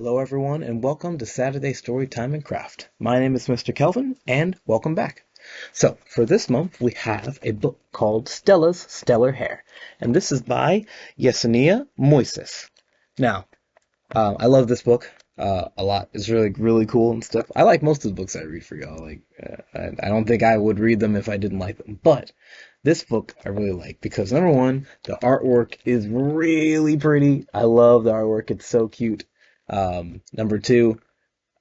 Hello, everyone, and welcome to Saturday Storytime and Craft. My name is Mr. Kelvin, and welcome back. So, for this month, we have a book called Stella's Stellar Hair, and this is by Yesenia Moises. Now, I love this book a lot. It's really, really cool and stuff. I like most of the books I read for y'all. I don't think I would read them if I didn't like them, but this book I really like because number one, the artwork is really pretty. I love the artwork. It's so cute. Number two,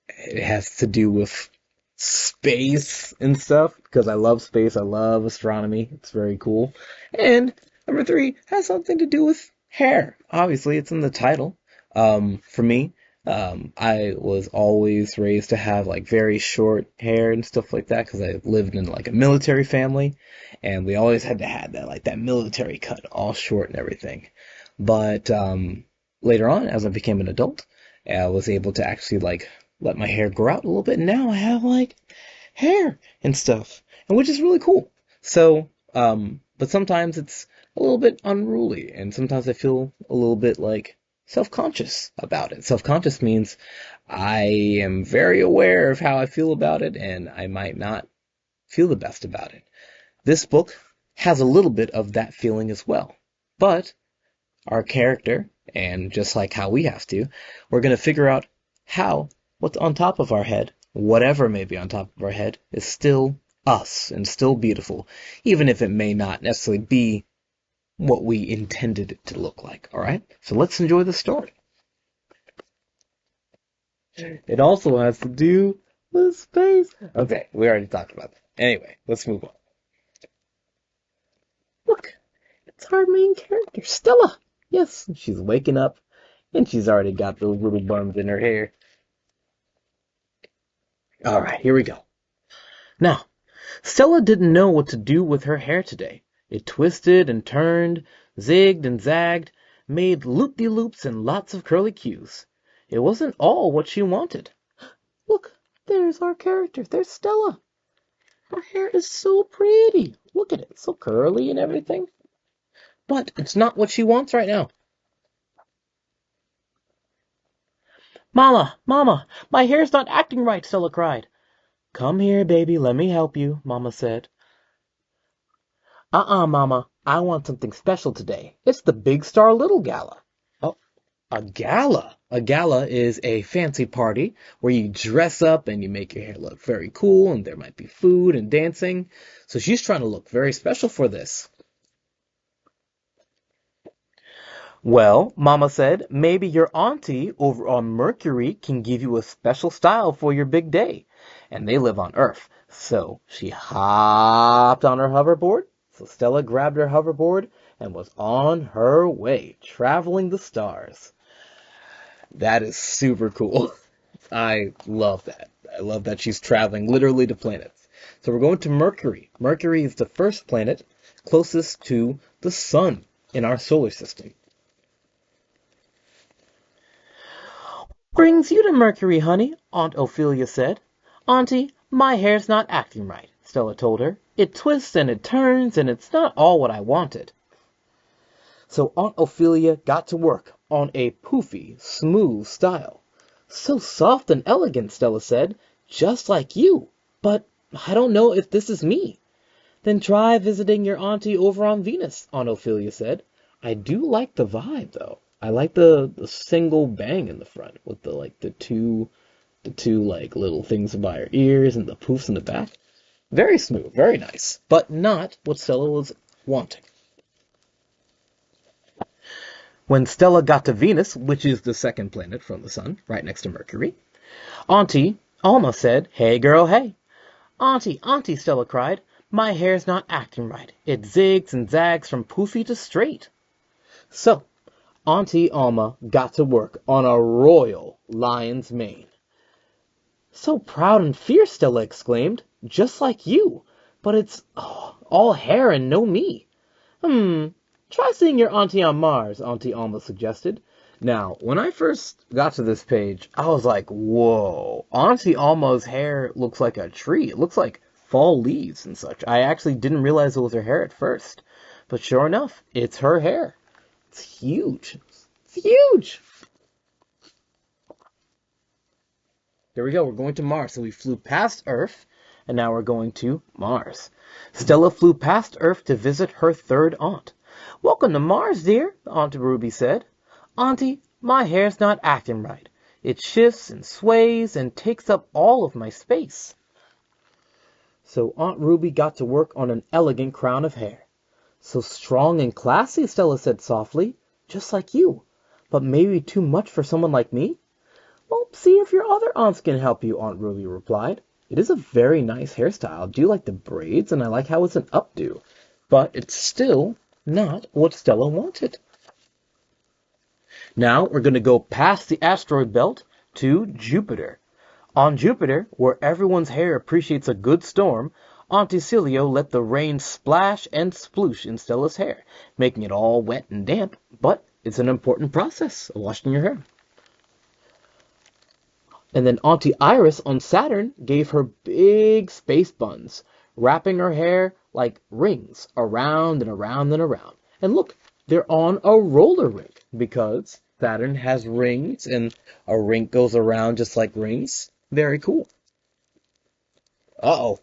it has to do with space and stuff because I love space. I love astronomy. It's very cool. And number three has something to do with hair. Obviously, it's in the title. For me, I was always raised to have like very short hair and stuff like that because I lived in like a military family, and we always had to have that like that military cut, all short and everything. But later on, as I became an adult, I was able to actually like let my hair grow out a little bit. And now I have like hair and stuff, and which is really cool. So, but sometimes it's a little bit unruly, and sometimes I feel a little bit like self-conscious about it. Self-conscious means I am very aware of how I feel about it, and I might not feel the best about it. This book has a little bit of that feeling as well, but our character, and just like how we have to, we're going to figure out how what's on top of our head, whatever may be on top of our head, is still us and still beautiful, even if it may not necessarily be what we intended it to look like. All right? So let's enjoy the story. It also has to do with space. Okay, we already talked about that. Anyway, let's move on. Look, it's our main character, Stella. Yes, she's waking up, and she's already got those little buns in her hair. All right, here we go. Now, Stella didn't know what to do with her hair today. It twisted and turned, zigged and zagged, made loop-de-loops and lots of curly cues. It wasn't all what she wanted. Look, there's our character. There's Stella. Her hair is so pretty. Look at it, so curly and everything. But it's not what she wants right now. Mama, Mama, my hair's not acting right, Stella cried. Come here, baby, let me help you, Mama said. Mama, I want something special today. It's the Big Star Little Gala. Oh, a gala? A gala is a fancy party where you dress up and you make your hair look very cool, and there might be food and dancing. So she's trying to look very special for this. Well, Mama said, maybe your auntie over on Mercury can give you a special style for your big day. And they live on Earth. So she hopped on her hoverboard. So Stella grabbed her hoverboard and was on her way, traveling the stars. That is super cool. I love that. I love that she's traveling literally to planets. So we're going to Mercury. Mercury is the first planet closest to the sun in our solar system. Brings you to Mercury, honey, Aunt Ophelia said. Auntie, my hair's not acting right, Stella told her. It twists and it turns, and it's not all what I wanted. So Aunt Ophelia got to work on a poofy, smooth style. So soft and elegant, Stella said, just like you. But I don't know if this is me. Then try visiting your auntie over on Venus, Aunt Ophelia said. I do like the vibe, though. I like the single bang in the front with the two like little things by her ears and the poofs in the back. Very smooth, very nice, but not what Stella was wanting. When Stella got to Venus, which is the second planet from the sun, right next to Mercury, Auntie Alma said, "Hey girl, hey." "Auntie, Auntie," Stella cried, "my hair's not acting right. It zigs and zags from poofy to straight." So, Auntie Alma got to work on a royal lion's mane. "So proud and fierce," Stella exclaimed, "just like you. But it's all hair and no me." Try seeing your auntie on Mars," Auntie Alma suggested. Now, when I first got to this page, I was like, whoa, Auntie Alma's hair looks like a tree. It looks like fall leaves and such. I actually didn't realize it was her hair at first. But sure enough, it's her hair. It's huge. It's huge. there we go. We're going to Mars. So we flew past Earth, and now we're going to Mars. Stella flew past Earth to visit her third aunt. "Welcome to Mars, dear," Aunt Ruby said. "Auntie, my hair's not acting right. It shifts and sways and takes up all of my space." So Aunt Ruby got to work on an elegant crown of hair. "So strong and classy," Stella said softly. "Just like you. But maybe too much for someone like me?" "Well, see if your other aunts can help you," Aunt Ruby replied. "It is a very nice hairstyle. I do like the braids, and I like how it's an updo. But it's still not what Stella wanted." Now we're going to go past the asteroid belt to Jupiter. On Jupiter, where everyone's hair appreciates a good storm, Auntie Celio let the rain splash and sploosh in Stella's hair, making it all wet and damp, but it's an important process of washing your hair. And then Auntie Iris on Saturn gave her big space buns, wrapping her hair like rings around and around and around. And look, they're on a roller rink because Saturn has rings and a rink goes around just like rings. Very cool. Uh-oh.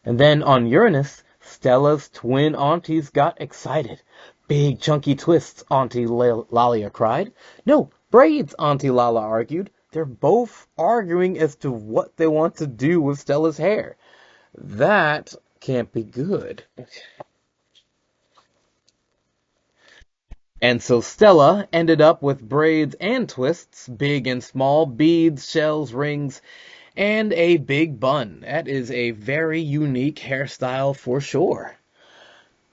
And then on Uranus, Stella's twin aunties got excited. "Big chunky twists," Auntie Lalia cried. "No, braids," Auntie Lala argued. They're both arguing as to what they want to do with Stella's hair. That can't be good. And so Stella ended up with braids and twists, big and small, beads, shells, rings, and a big bun. That is a very unique hairstyle for sure.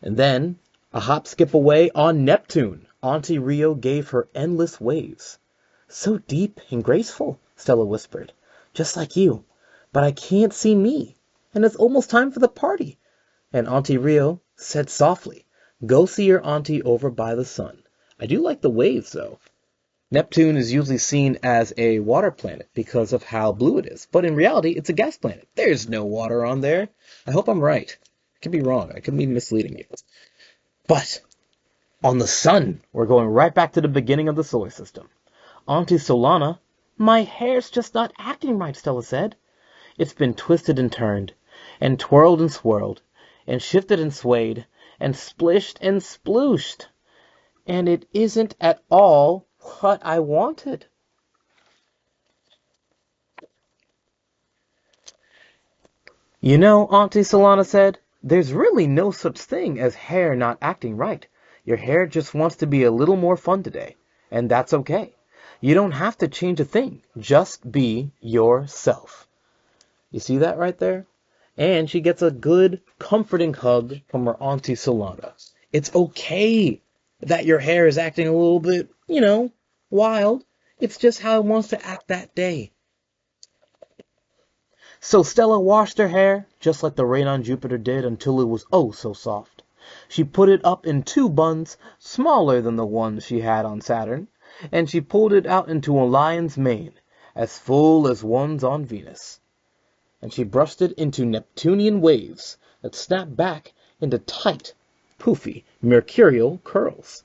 And then, a hop skip away on Neptune, Auntie Rio gave her endless waves. "So deep and graceful," Stella whispered. "Just like you. But I can't see me. And it's almost time for the party." And Auntie Rio said softly, "Go see your auntie over by the sun." I do like the waves, though. Neptune is usually seen as a water planet because of how blue it is. But in reality, it's a gas planet. There's no water on there. I hope I'm right. I could be wrong. I could be misleading you. But on the sun, we're going right back to the beginning of the solar system. Auntie Solana, "My hair's just not acting right," Stella said. "It's been twisted and turned, and twirled and swirled, and shifted and swayed, and splished and splooshed. And it isn't at all what I wanted." "You know," Auntie Solana said, "there's really no such thing as hair not acting right. Your hair just wants to be a little more fun today, and that's okay. You don't have to change a thing. Just be yourself." You see that right there? And she gets a good, comforting hug from her Auntie Solana. It's okay that your hair is acting a little bit, wild. It's just how it wants to act that day. So Stella washed her hair, just like the rain on Jupiter did, until it was oh so soft. She put it up in two buns, smaller than the ones she had on Saturn, and she pulled it out into a lion's mane, as full as ones on Venus. And she brushed it into Neptunian waves that snapped back into tight, poofy, mercurial curls.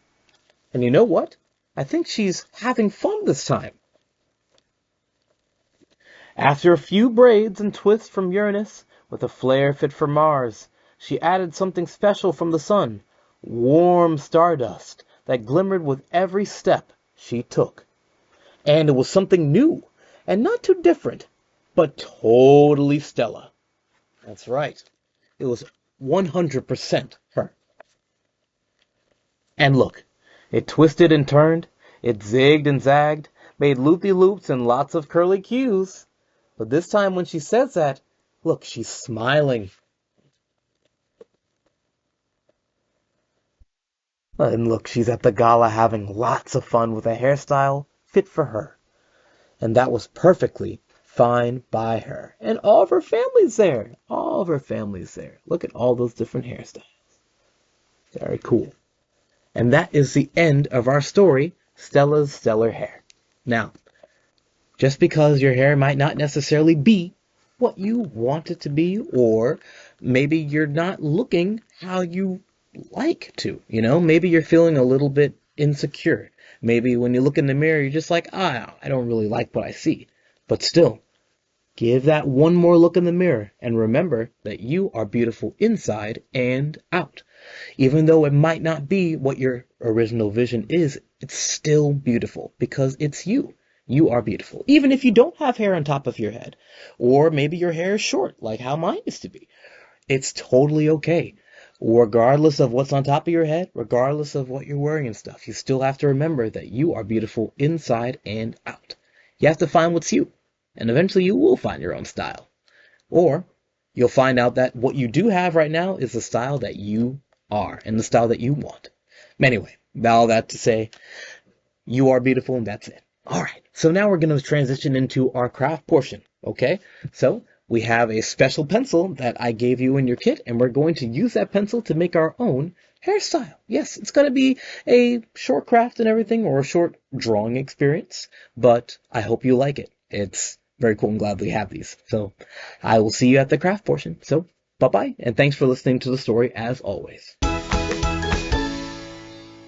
And you know what? I think she's having fun this time. After a few braids and twists from Uranus, with a flair fit for Mars, she added something special from the sun, warm stardust that glimmered with every step she took. And it was something new, and not too different, but totally Stella. That's right. It was 100% her. And look, it twisted and turned, it zigged and zagged, made loopy-loops and lots of curly cues. But this time when she says that, look, she's smiling. And look, she's at the gala having lots of fun with a hairstyle fit for her. And that was perfectly fine by her. And all of her family's there. All of her family's there. Look at all those different hairstyles. Very cool. And that is the end of our story, Stella's Stellar Hair. Now, just because your hair might not necessarily be what you want it to be, or maybe you're not looking how you like to, maybe you're feeling a little bit insecure. Maybe when you look in the mirror, you're just like, I don't really like what I see. But still, give that one more look in the mirror and remember that you are beautiful inside and out. Even though it might not be what your original vision is, it's still beautiful because it's you. You are beautiful. Even if you don't have hair on top of your head, or maybe your hair is short, like how mine used to be. It's totally okay. Regardless of what's on top of your head, regardless of what you're wearing and stuff, you still have to remember that you are beautiful inside and out. You have to find what's you, and eventually you will find your own style. Or you'll find out that what you do have right now is the style that you are and the style that you want. Anyway, all that to say, you are beautiful and that's it. All right, so now we're going to transition into our craft portion, okay? So we have a special pencil that I gave you in your kit, and we're going to use that pencil to make our own hairstyle. Yes, it's going to be a short craft and everything, or a short drawing experience, but I hope you like it. It's very cool and glad we have these. So I will see you at the craft portion. So bye-bye, and thanks for listening to the story as always.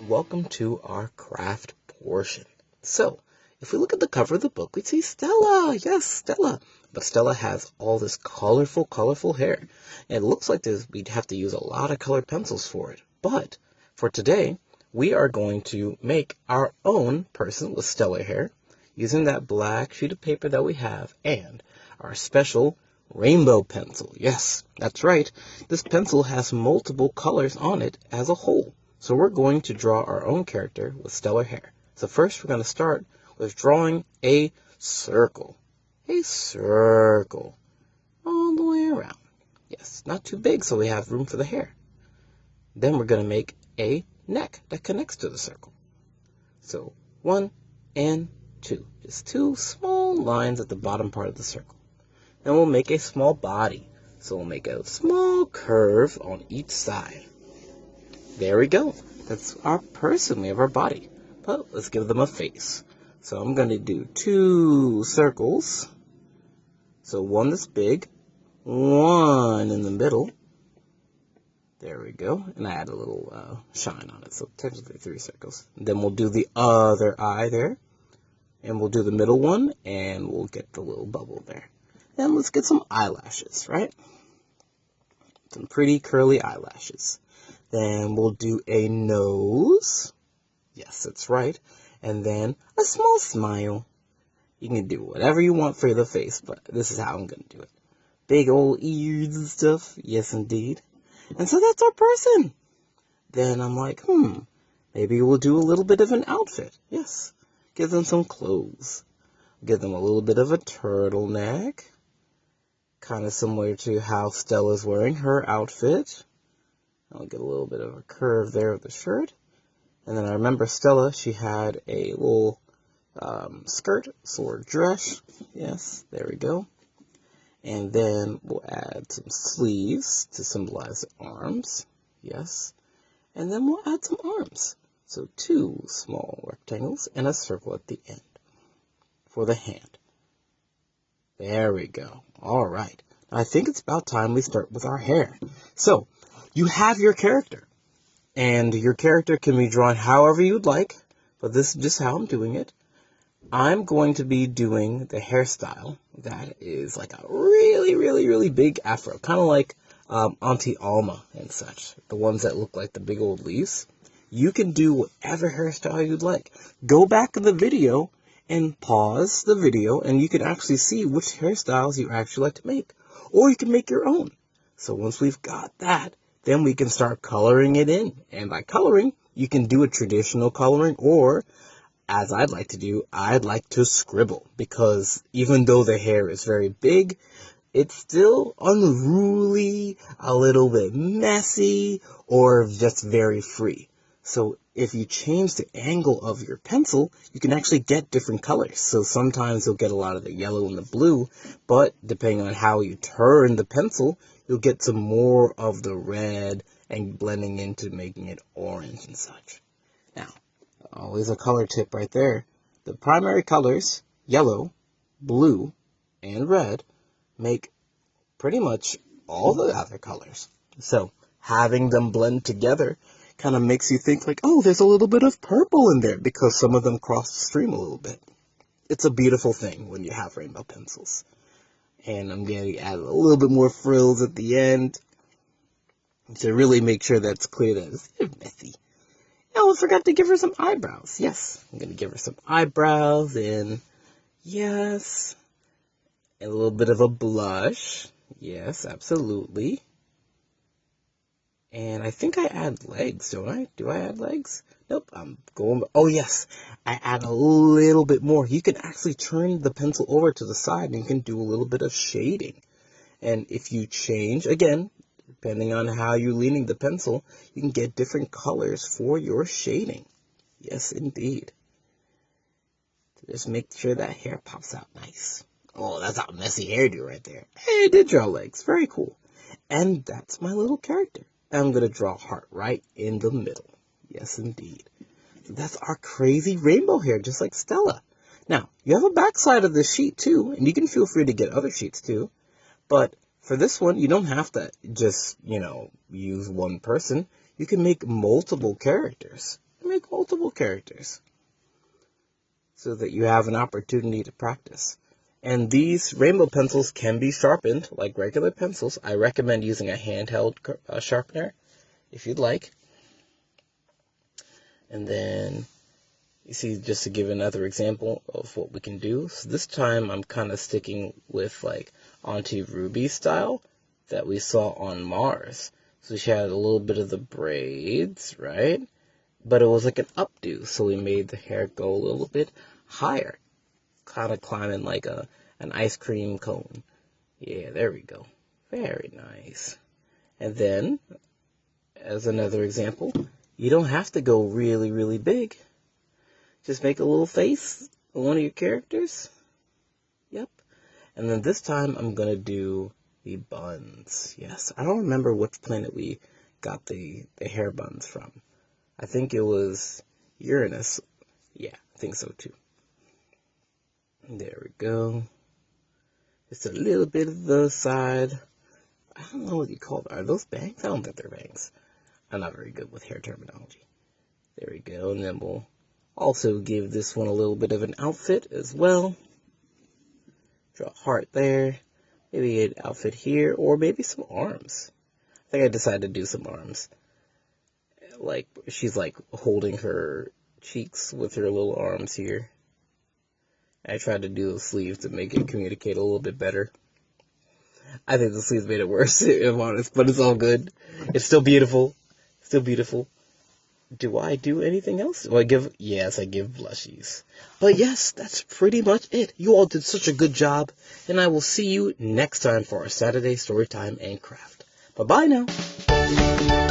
Welcome to our craft portion. So, if we look at the cover of the book, we see Stella. Yes, Stella. But Stella has all this colorful hair. And it looks like we'd have to use a lot of colored pencils for it. But for today, we are going to make our own person with Stella hair using that black sheet of paper that we have and our special rainbow pencil. Yes, that's right. This pencil has multiple colors on it as a whole. So we're going to draw our own character with Stella hair. So first we're going to start with drawing a circle. A circle. All the way around. Yes, not too big so we have room for the hair. Then we're going to make a neck that connects to the circle. So 1 and 2. Just 2 small lines at the bottom part of the circle. Then we'll make a small body. So we'll make a small curve on each side. There we go. That's our person. We have our body. But let's give them a face. So I'm going to do 2 circles. So one that's big, one in the middle. There we go. And I add a little shine on it. So technically 3 circles. Then we'll do the other eye there. And we'll do the middle one. And we'll get the little bubble there. Then let's get some eyelashes, right? Some pretty curly eyelashes. Then we'll do a nose. Yes, that's right. And then a small smile. You can do whatever you want for the face, but this is how I'm going to do it. Big old ears and stuff. Yes, indeed. And so that's our person. Then I'm like, maybe we'll do a little bit of an outfit. Yes. Give them some clothes. Give them a little bit of a turtleneck. Kind of similar to how Stella's wearing her outfit. I'll get a little bit of a curve there with the shirt. And then I remember Stella, she had a little skirt, or dress. Yes, there we go. And then we'll add some sleeves to symbolize the arms. Yes. And then we'll add some arms. So 2 small rectangles and a circle at the end for the hand. There we go. All right. I think it's about time we start with our hair. So, you have your character. And your character can be drawn however you'd like. But this is just how I'm doing it. I'm going to be doing the hairstyle that is like a really big afro. Kind of like Auntie Alma and such. The ones that look like the big old leaves. You can do whatever hairstyle you'd like. Go back in the video and pause the video. And you can actually see which hairstyles you actually like to make. Or you can make your own. So once we've got that, then we can start coloring it in. And by coloring, you can do a traditional coloring, or, as I'd like to do, I'd like to scribble. Because even though the hair is very big, it's still unruly, a little bit messy, or just very free. So if you change the angle of your pencil, you can actually get different colors. So sometimes you'll get a lot of the yellow and the blue, but depending on how you turn the pencil, you'll get some more of the red and blending into making it orange and such. Now, always a color tip right there. The primary colors, yellow, blue, and red, make pretty much all the other colors. So having them blend together kind of makes you think like, oh, there's a little bit of purple in there, because some of them cross the stream a little bit. it's a beautiful thing when you have rainbow pencils. And I'm going to add a little bit more frills at the end to really make sure that's clear that it's kind of messy. Oh, I forgot to give her some eyebrows. Yes, I'm going to give her some eyebrows and yes, and a little bit of a blush. Yes, absolutely. And I think I add legs, don't I? Do I add legs? Nope, I'm going... Oh, yes, I add a little bit more. You can actually turn the pencil over to the side and you can do a little bit of shading. And if you change, again, depending on how you're leaning the pencil, you can get different colors for your shading. Yes, indeed. So just make sure that hair pops out nice. Oh, that's a messy hairdo right there. Hey, I did draw legs. Very cool. And that's my little character. I'm going to draw a heart right in the middle. Yes, indeed. So that's our crazy rainbow hair, just like Stella. Now, you have a backside of this sheet, too, and you can feel free to get other sheets, too. But for this one, you don't have to just, use one person. You can make multiple characters. Make multiple characters so that you have an opportunity to practice. And these rainbow pencils can be sharpened like regular pencils. I recommend using a handheld sharpener if you'd like. And then, you see, just to give another example of what we can do. So this time I'm kind of sticking with like Auntie Ruby style that we saw on Mars. So she had a little bit of the braids, right? But it was like an updo, so we made the hair go a little bit higher. Kind of climbing like an ice cream cone. Yeah, there we go. Very nice. And then, as another example, you don't have to go really, really big. Just make a little face on one of your characters. Yep. And then this time I'm going to do the buns. Yes, I don't remember which planet we got the hair buns from. I think it was Uranus. Yeah, I think so too. There we go. Just a little bit of the side. I don't know what you call them. Are those bangs? I don't think they're bangs. I'm not very good with hair terminology. There we go. And then we'll also give this one a little bit of an outfit as well. Draw a heart there. Maybe an outfit here. Or maybe some arms. I think I decided to do some arms. Like, she's like holding her cheeks with her little arms here. I tried to do the sleeves to make it communicate a little bit better. I think the sleeves made it worse, if I'm honest, but it's all good. It's still beautiful. Still beautiful. Do I do anything else? Yes, I give blushies. But yes, that's pretty much it. You all did such a good job, and I will see you next time for our Saturday Storytime and Craft. Bye-bye now.